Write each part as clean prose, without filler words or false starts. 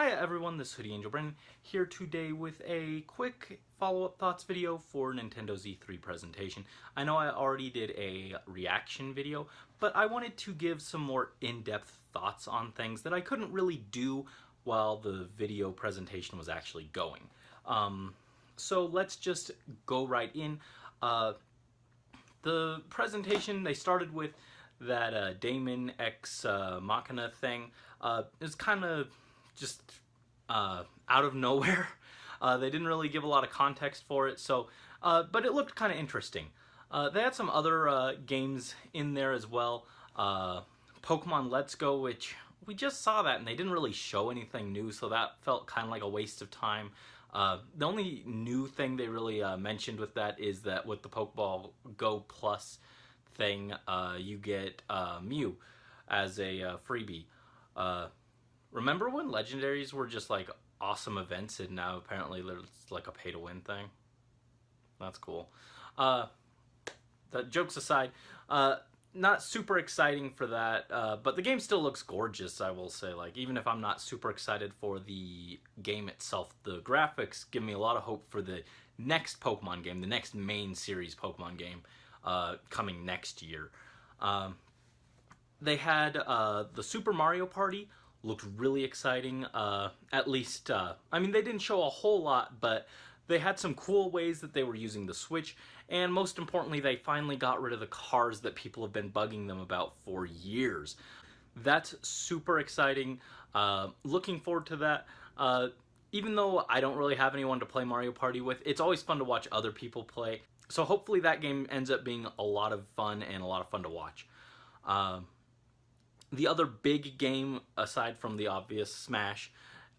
Hi everyone, this is Hoodie Angel Brennan here today with a quick follow-up thoughts video for Nintendo's E3 presentation. I know I already did a reaction video, but I wanted to give some more in-depth thoughts on things that I couldn't really do while the video presentation was actually going. So let's just go right in. The presentation, they started with that Daemon X Machina thing. It's kind of just out of nowhere. They didn't really give a lot of context for it, so but it looked kind of interesting. They had some other games in there as well. Pokemon Let's Go, which we just saw that and they didn't really show anything new, so that felt kind of like a waste of time. The only new thing they really mentioned with that is that with the Pokeball Go Plus thing, you get Mew as a freebie. Remember when legendaries were just like awesome events and now apparently it's like a pay-to-win thing? That's cool. The jokes aside, not super exciting for that, but the game still looks gorgeous, I will say. Like, even if I'm not super excited for the game itself, the graphics give me a lot of hope for the next Pokemon game, the next main series Pokemon game coming next year. They had the Super Mario Party. Looked really exciting, at least, I mean, they didn't show a whole lot, but they had some cool ways that they were using the Switch, and most importantly, they finally got rid of the cars that people have been bugging them about for years. That's super exciting. Looking forward to that. Even though I don't really have anyone to play Mario Party with, it's always fun to watch other people play. So hopefully that game ends up being a lot of fun and a lot of fun to watch. The other big game, aside from the obvious Smash,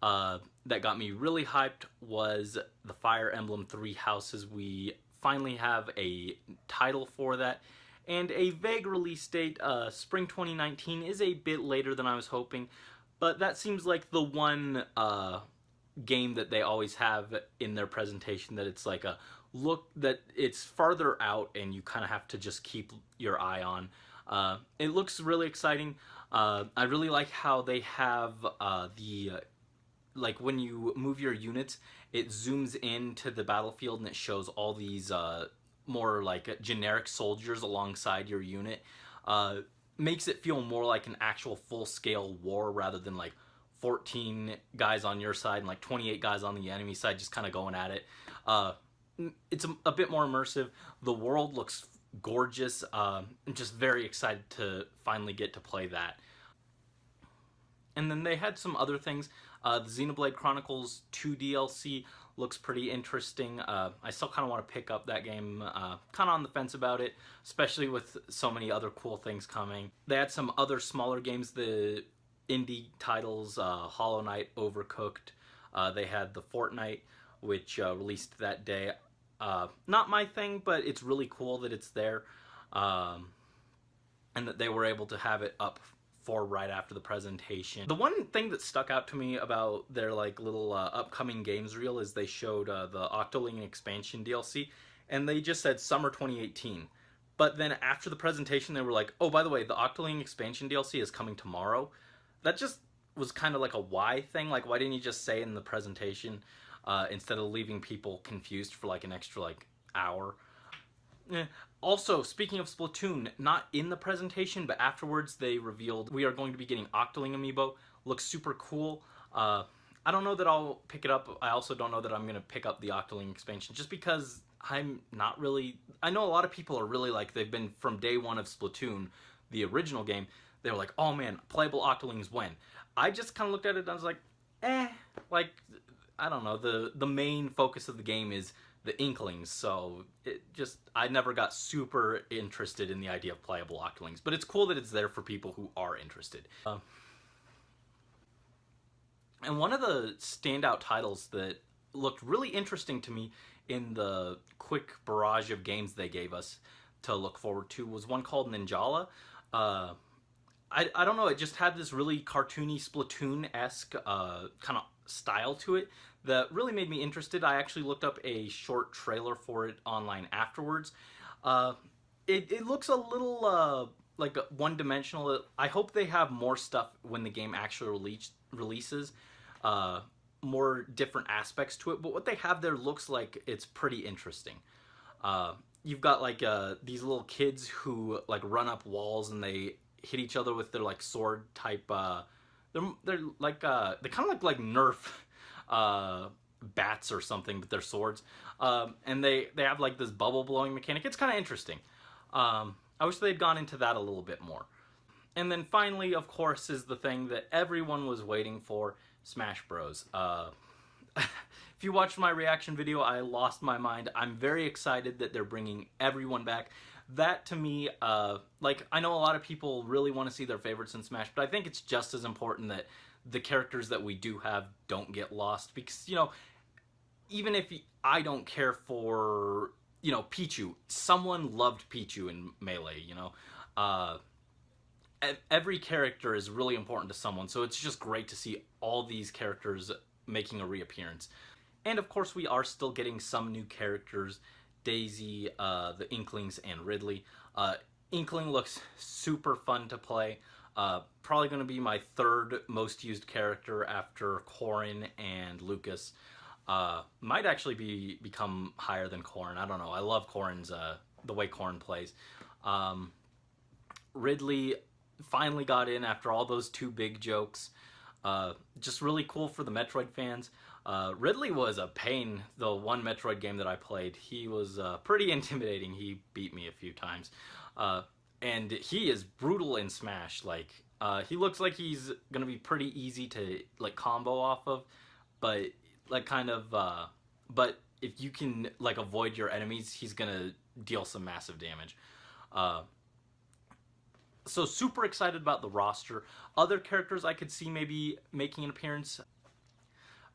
that got me really hyped was the Fire Emblem 3 Houses. We finally have a title for that, and a vague release date. Spring 2019 is a bit later than I was hoping, but that seems like the one game that they always have in their presentation that it's like a look that it's farther out and you kind of have to just keep your eye on. It looks really exciting. I really like how they have like when you move your units, it zooms into the battlefield and it shows all these more like generic soldiers alongside your unit. Makes it feel more like an actual full-scale war rather than like 14 guys on your side and like 28 guys on the enemy side just kind of going at it. It's a bit more immersive. The world looks gorgeous. I'm just very excited to finally get to play that. And then they had some other things. The Xenoblade Chronicles 2 DLC looks pretty interesting. I still kind of want to pick up that game. Kind of on the fence about it, especially with so many other cool things coming. They had some other smaller games, the indie titles, Hollow Knight, Overcooked. They had the Fortnite, which released that day. Not my thing, but it's really cool that it's there, and that they were able to have it up for right after the presentation. The one thing that stuck out to me about their like little upcoming games reel is they showed the Octoling expansion DLC, and they just said summer 2018. But then after the presentation, they were like, oh, by the way, the Octoling expansion DLC is coming tomorrow. That just was kind of like a why thing. Like, why didn't you just say in the presentation instead of leaving people confused for like an extra like hour? Also, speaking of Splatoon, not in the presentation, but afterwards they revealed we are going to be getting Octoling amiibo. Looks super cool. I don't know that I'll pick it up. I also don't know that I'm going to pick up the Octoling expansion, just because I'm not really... I know a lot of people are really like, they've been from day one of Splatoon, the original game, they were like, oh man, playable Octolings when? I just kind of looked at it and I was like, like, I don't know, the main focus of the game is the Inklings, so I never got super interested in the idea of playable Octolings, but it's cool that it's there for people who are interested. And one of the standout titles that looked really interesting to me in the quick barrage of games they gave us to look forward to was one called Ninjala. I don't know, it just had this really cartoony Splatoon-esque kind of style to it that really made me interested. I actually looked up a short trailer for it online afterwards. It looks a little like one-dimensional. I hope they have more stuff when the game actually releases, uh, more different aspects to it. But what they have there looks like it's pretty interesting. Uh, you've got like these little kids who like run up walls and they hit each other with their like sword type. They're like they kind of look like Nerf uh, bats or something, but they're swords. And they have like this bubble blowing mechanic. It's kind of interesting. I wish they'd gone into that a little bit more. And then finally, of course, is the thing that everyone was waiting for: Smash Bros. If you watched my reaction video, I lost my mind. I'm very excited that they're bringing everyone back. That to me, like, I know a lot of people really want to see their favorites in Smash, but I think it's just as important that the characters that we do have don't get lost, because, you know, even if I don't care for, you know, Pichu, someone loved Pichu in Melee, you know. Every character is really important to someone, so it's just great to see all these characters making a reappearance. And of course, we are still getting some new characters: Daisy, the Inklings, and Ridley. Inkling looks super fun to play. Probably going to be my third most used character after Corrin and Lucas. Might actually become higher than Corrin. I don't know. I love Corrin's the way Corrin plays. Ridley finally got in after all those two big jokes. Just really cool for the Metroid fans. Ridley was a pain. The one Metroid game that I played, he was pretty intimidating. He beat me a few times. And he is brutal in Smash. Like, he looks like he's gonna be pretty easy to like combo off of, but like kind of but if you can like avoid your enemies, he's gonna deal some massive damage. So super excited about the roster. Other characters I could see maybe making an appearance.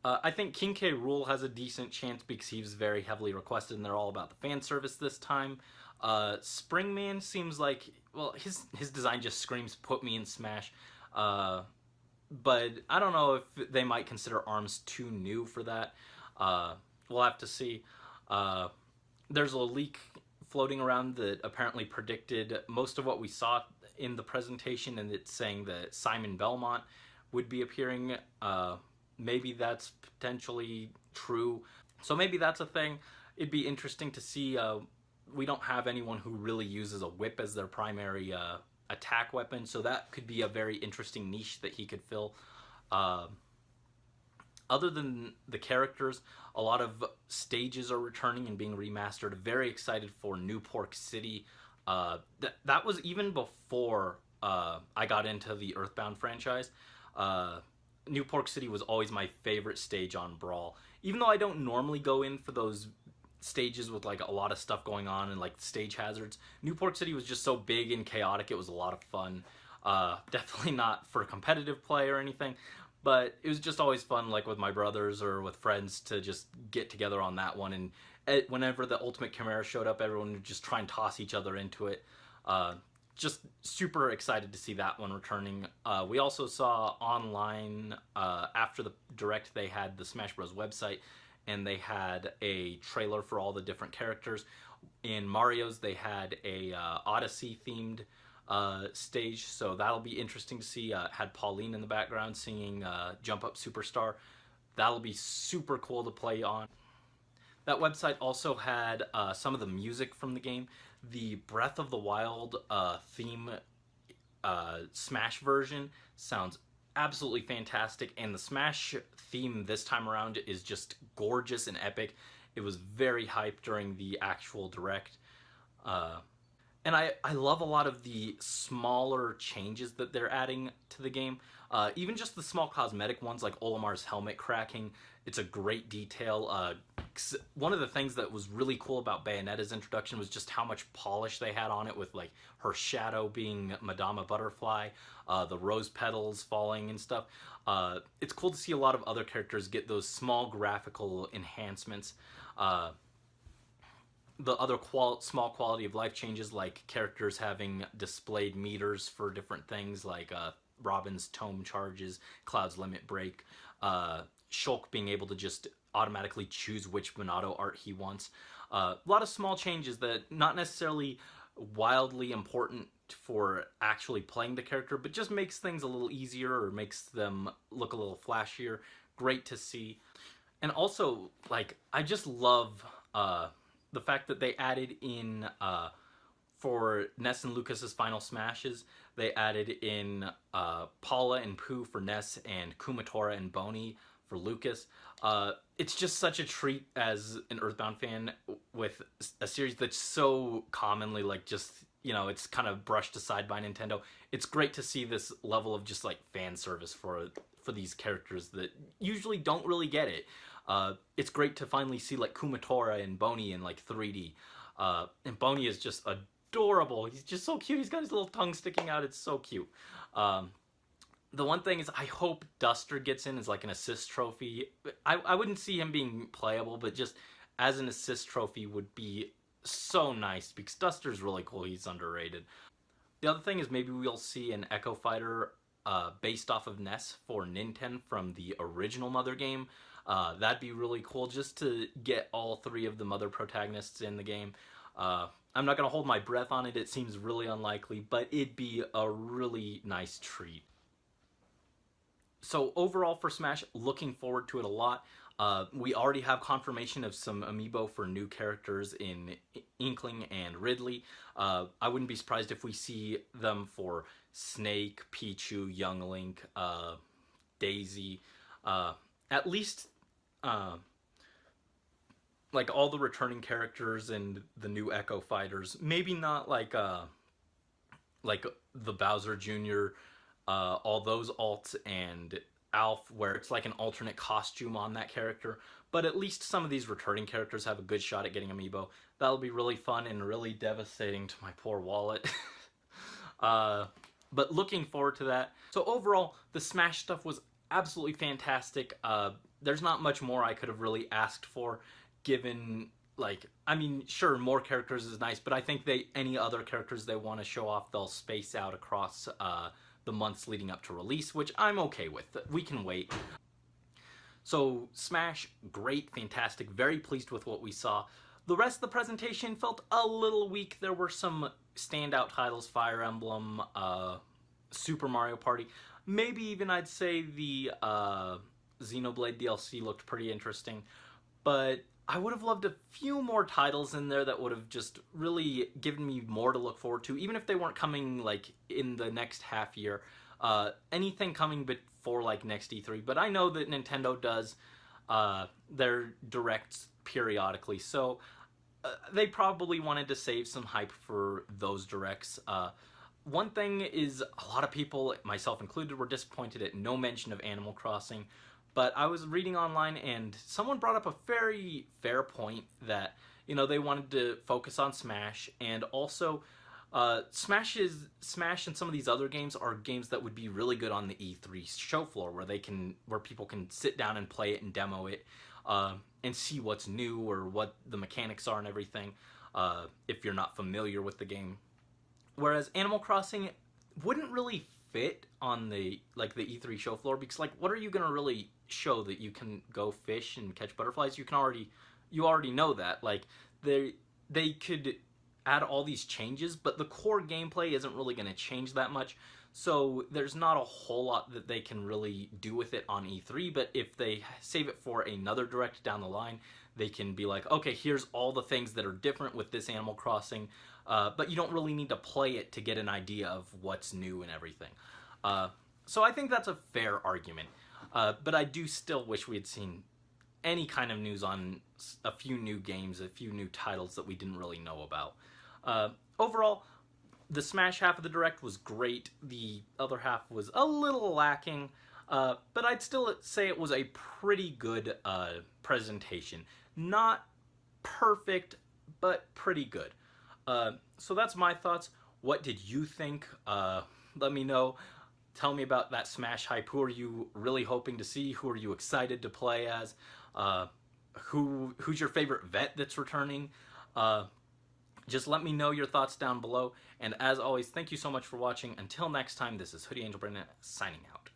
I think King K. Rool has a decent chance because he was very heavily requested, and they're all about the fan service this time. Springman seems like, well, his design just screams "put me in Smash," but I don't know if they might consider ARMS too new for that. We'll have to see. There's a leak floating around that apparently predicted most of what we saw in the presentation, and it's saying that Simon Belmont would be appearing. Maybe that's potentially true. So maybe that's a thing. It'd be interesting to see. We don't have anyone who really uses a whip as their primary attack weapon, so that could be a very interesting niche that he could fill. Other than the characters, a lot of stages are returning and being remastered. Very excited for New Pork City. That was even before I got into the Earthbound franchise. New Pork City was always my favorite stage on Brawl. Even though I don't normally go in for those stages with like a lot of stuff going on and like stage hazards, New Pork City was just so big and chaotic. It was a lot of fun. Definitely not for competitive play or anything, but it was just always fun, like with my brothers or with friends, to just get together on that one. And whenever the Ultimate Chimera showed up, everyone would just try and toss each other into it. Just super excited to see that one returning. We also saw online, after the Direct, they had the Smash Bros. Website, and they had a trailer for all the different characters. In Mario's, they had a Odyssey themed stage, so that'll be interesting to see. Had Pauline in the background singing Jump Up Superstar. That'll be super cool to play on. That website also had some of the music from the game. The Breath of the Wild theme Smash version sounds absolutely fantastic, and the Smash theme this time around is just gorgeous and epic. It was very hyped during the actual Direct. And I love a lot of the smaller changes that they're adding to the game. Even just the small cosmetic ones, like Olimar's helmet cracking. It's a great detail. One of the things that was really cool about Bayonetta's introduction was just how much polish they had on it, with like her shadow being Madama Butterfly, the rose petals falling and stuff. It's cool to see a lot of other characters get those small graphical enhancements. The other small quality of life changes, like characters having displayed meters for different things, like Robin's tome charges, Cloud's limit break, Shulk being able to just automatically choose which Monado art he wants. A lot of small changes that not necessarily wildly important for actually playing the character, but just makes things a little easier or makes them look a little flashier. great to see. And also, like, I just love the fact that they added in for Ness and Lucas's final smashes. They added in Paula and Pooh for Ness and Kumatora and Boney for Lucas. It's just such a treat as an Earthbound fan with a series that's so commonly like just, you know, it's kind of brushed aside by Nintendo. It's great to see this level of just like fan service for these characters that usually don't really get it. It's great to finally see like Kumatora and Boney in like 3D. And Boney is just adorable. He's just so cute. He's got his little tongue sticking out. It's so cute. The one thing is I hope Duster gets in as like an assist trophy. I wouldn't see him being playable, but just as an assist trophy would be so nice because Duster's really cool. He's underrated. The other thing is maybe we'll see an Echo Fighter based off of Ness for Nintendo from the original Mother game. That'd be really cool just to get all three of the Mother protagonists in the game. I'm not going to hold my breath on it. It seems really unlikely, but it'd be a really nice treat. So overall for Smash, looking forward to it a lot. We already have confirmation of some amiibo for new characters in Inkling and Ridley. I wouldn't be surprised if we see them for Snake, Pichu, Young Link, Daisy, at least like all the returning characters and the new Echo Fighters. Maybe not like the Bowser Jr., all those alts and Alf, where it's like an alternate costume on that character, but at least some of these returning characters have a good shot at getting amiibo. That'll be really fun and really devastating to my poor wallet. But looking forward to that. So overall, the Smash stuff was absolutely fantastic. There's not much more I could have really asked for, given, like, I mean, sure, more characters is nice, but I think any other characters they want to show off, they'll space out across the months leading up to release, which I'm okay with. We can wait. So Smash, great, fantastic, very pleased with what we saw. The rest of the presentation felt a little weak. There were some standout titles, Fire Emblem, Super Mario Party. Maybe even I'd say the Xenoblade DLC looked pretty interesting. But I would have loved a few more titles in there that would have just really given me more to look forward to, even if they weren't coming like in the next half year. Anything coming before like next E3. But I know that Nintendo does their directs periodically, so they probably wanted to save some hype for those directs. One thing is, a lot of people, myself included, were disappointed at no mention of Animal Crossing. But I was reading online and someone brought up a very fair point that, you know, they wanted to focus on Smash, and also Smash and some of these other games are games that would be really good on the E3 show floor, where people can sit down and play it and demo it, and see what's new or what the mechanics are and everything, if you're not familiar with the game. Whereas Animal Crossing wouldn't really fit on the E3 show floor, because like, what are you gonna really show? That you can go fish and catch butterflies? You already know that. Like, they could add all these changes, but the core gameplay isn't really going to change that much, so there's not a whole lot that they can really do with it on E3. But if they save it for another direct down the line, they can be like, okay, here's all the things that are different with this Animal Crossing, but you don't really need to play it to get an idea of what's new and everything. So I think that's a fair argument, but I do still wish we had seen any kind of news on a few new games, a few new titles that we didn't really know about. Overall, the Smash half of the Direct was great. The other half was a little lacking, but I'd still say it was a pretty good presentation. Not perfect, but pretty good. So that's my thoughts. What did you think? Let me know. Tell me about that Smash hype. Who are you really hoping to see? Who are you excited to play as? Who's your favorite vet that's returning? Just let me know your thoughts down below. And as always, thank you so much for watching. Until next time, this is Hoodie Angel Brennan signing out.